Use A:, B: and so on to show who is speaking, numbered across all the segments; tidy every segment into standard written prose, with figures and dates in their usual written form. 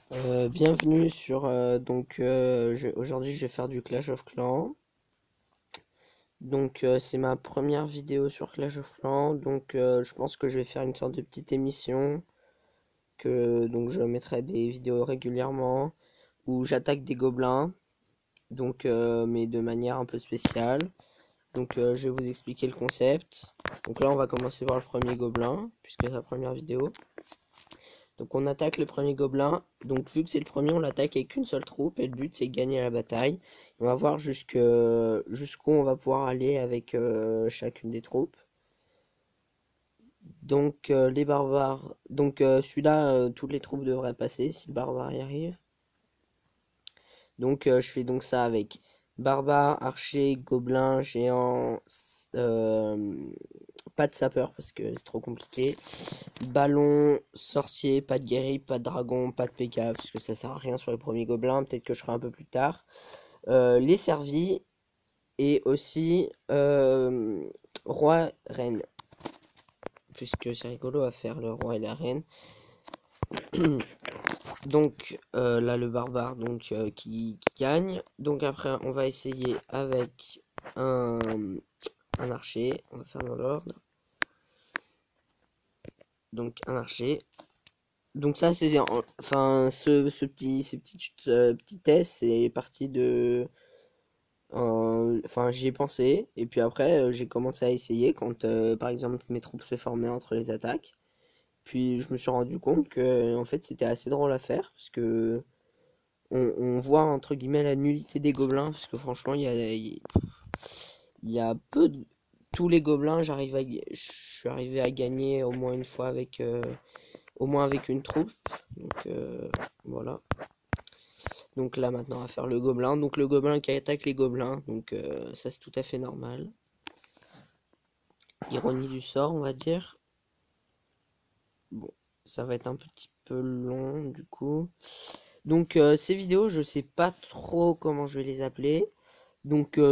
A: Bienvenue sur aujourd'hui je vais faire du Clash of Clans. C'est ma première vidéo sur Clash of Clans, je pense que je vais faire une sorte de petite émission que donc je mettrai des vidéos régulièrement où j'attaque des gobelins mais de manière un peu spéciale. Je vais vous expliquer le concept. Donc là on va commencer par le premier gobelin puisque c'est la première vidéo. Donc on attaque le premier gobelin. Donc vu que c'est le premier, on l'attaque avec une seule troupe. Et le but c'est de gagner la bataille. On va voir jusqu'où on va pouvoir aller avec chacune des troupes. Les barbares. Celui-là, toutes les troupes devraient passer si le barbare y arrive. Je fais donc ça avec barbare, archer, gobelin, géant, euh, pas de sapeur parce que c'est trop compliqué. Ballon, sorcier, pas de guerrier, pas de dragon, pas de PK parce que ça sert à rien sur les premiers gobelins. Peut-être que je ferai un peu plus tard. Les servis et aussi roi, reine. Puisque c'est rigolo à faire le roi et la reine. Là le barbare qui gagne. Donc après on va essayer avec un, un archer. On va faire dans l'ordre. Donc un archer. Donc ça c'est enfin petits tests c'est parti de enfin j'y ai pensé et puis après j'ai commencé à essayer quand par exemple mes troupes se formaient entre les attaques. Puis je me suis rendu compte que en fait c'était assez drôle à faire parce que on voit entre guillemets la nullité des gobelins parce que franchement il y a peu de tous les gobelins je suis arrivé à gagner au moins une fois avec au moins avec une troupe. Voilà. Donc là maintenant on va faire le gobelin. Donc le gobelin qui attaque les gobelins. Ça c'est tout à fait normal. Ironie du sort on va dire. Bon, ça va être un petit peu long du coup. Ces vidéos je sais pas trop comment je vais les appeler.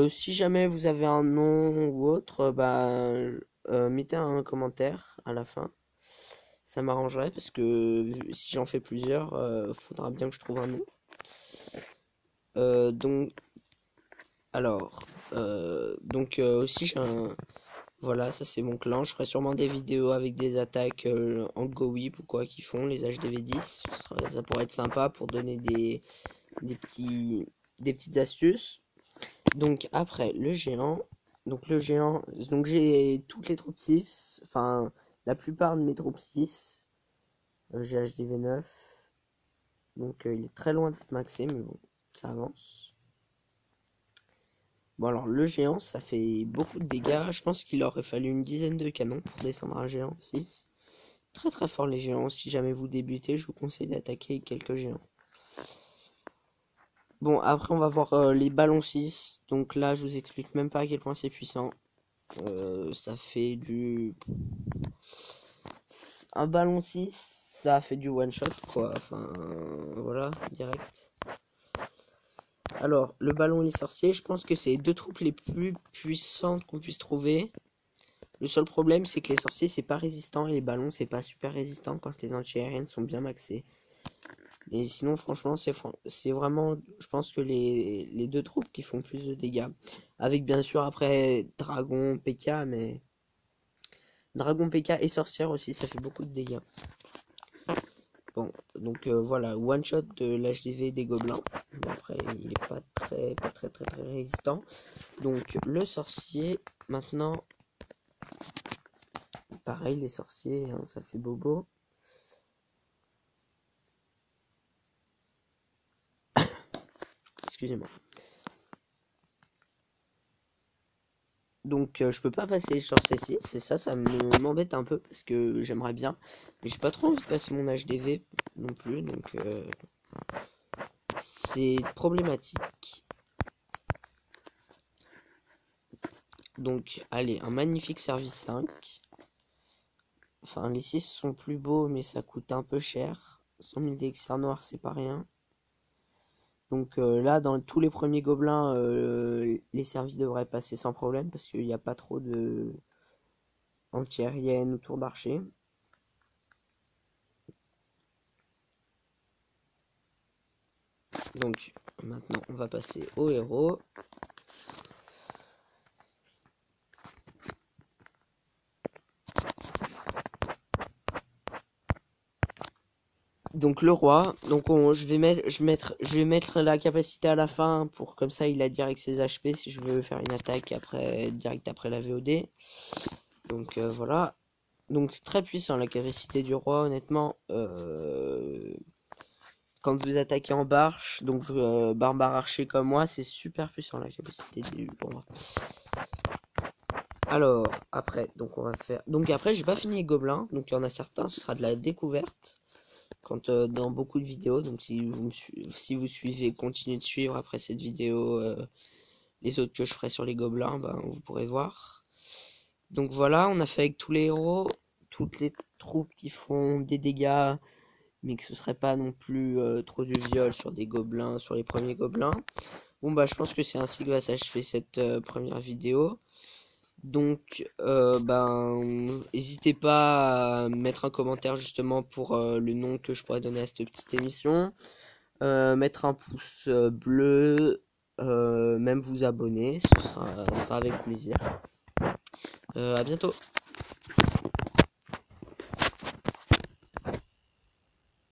A: Si jamais vous avez un nom ou autre, mettez un commentaire à la fin. Ça m'arrangerait parce que si j'en fais plusieurs, faudra bien que je trouve un nom. Euh, donc, Aussi j'ai un. Voilà, ça c'est mon clan. Je ferai sûrement des vidéos avec des attaques en Go Whip ou quoi qu'ils font, les HDV10. Ça pourrait être sympa pour donner des petits, des petites astuces. Donc après, le géant. Donc j'ai toutes les troupes 6. Enfin, la plupart de mes troupes 6. J'ai HDV9. Il est très loin d'être maxé, mais bon, ça avance. Bon alors le géant ça fait beaucoup de dégâts, je pense qu'il aurait fallu une dizaine de canons pour descendre un géant 6. Très très fort les géants, si jamais vous débutez je vous conseille d'attaquer quelques géants. Bon après on va voir les ballons 6, donc là je vous explique même pas à quel point c'est puissant. Ça fait du... Un ballon 6, ça fait du one shot quoi, enfin voilà, direct. Alors le ballon et les sorciers, je pense que c'est les deux troupes les plus puissantes qu'on puisse trouver. Le seul problème, c'est que les sorciers, c'est pas résistant et les ballons, c'est pas super résistant quand les anti-aériennes sont bien maxées. Mais sinon, franchement, c'est vraiment, je pense que les deux troupes qui font plus de dégâts. Avec bien sûr après Dragon, PK, mais Dragon, PK et Sorcière aussi, ça fait beaucoup de dégâts. Bon, voilà, one shot de l'HDV des gobelins. Mais après, il est pas très résistant. Donc le sorcier, maintenant, pareil, les sorciers, hein, ça fait bobo. Excusez-moi. Je peux pas passer sur C6, c'est ça, m'embête un peu parce que j'aimerais bien, mais j'ai pas trop envie de passer mon HDV non plus, c'est problématique. Allez, un magnifique service 5. Enfin, les 6 sont plus beaux, mais ça coûte un peu cher. 100 000 d'élixir noir, c'est pas rien. Là, dans tous les premiers gobelins, les services devraient passer sans problème parce qu'il n'y a pas trop de anti-aérienne ou tour d'archer. Donc maintenant on va passer au héros. Donc le roi, donc je vais mettre la capacité à la fin pour comme ça il a direct ses HP si je veux faire une attaque après direct après la VOD. Donc voilà. Donc c'est très puissant la capacité du roi honnêtement. Quand vous attaquez en barche, donc barbare archer comme moi, c'est super puissant la capacité du roi. Alors après, donc on va faire. Donc après j'ai pas fini les gobelins, donc il y en a certains, ce sera de la découverte. Quand dans beaucoup de vidéos, donc si vous suivez, continuez de suivre après cette vidéo, les autres que je ferai sur les gobelins, ben, vous pourrez voir. Donc voilà, on a fait avec tous les héros, toutes les troupes qui font des dégâts, mais que ce serait pas non plus trop du viol sur des gobelins, sur les premiers gobelins. Bon bah je pense que c'est ainsi que va s'achever cette première vidéo. Donc n'hésitez pas à mettre un commentaire justement pour le nom que je pourrais donner à cette petite émission. Mettre un pouce bleu, même vous abonner, ce sera avec plaisir. À bientôt.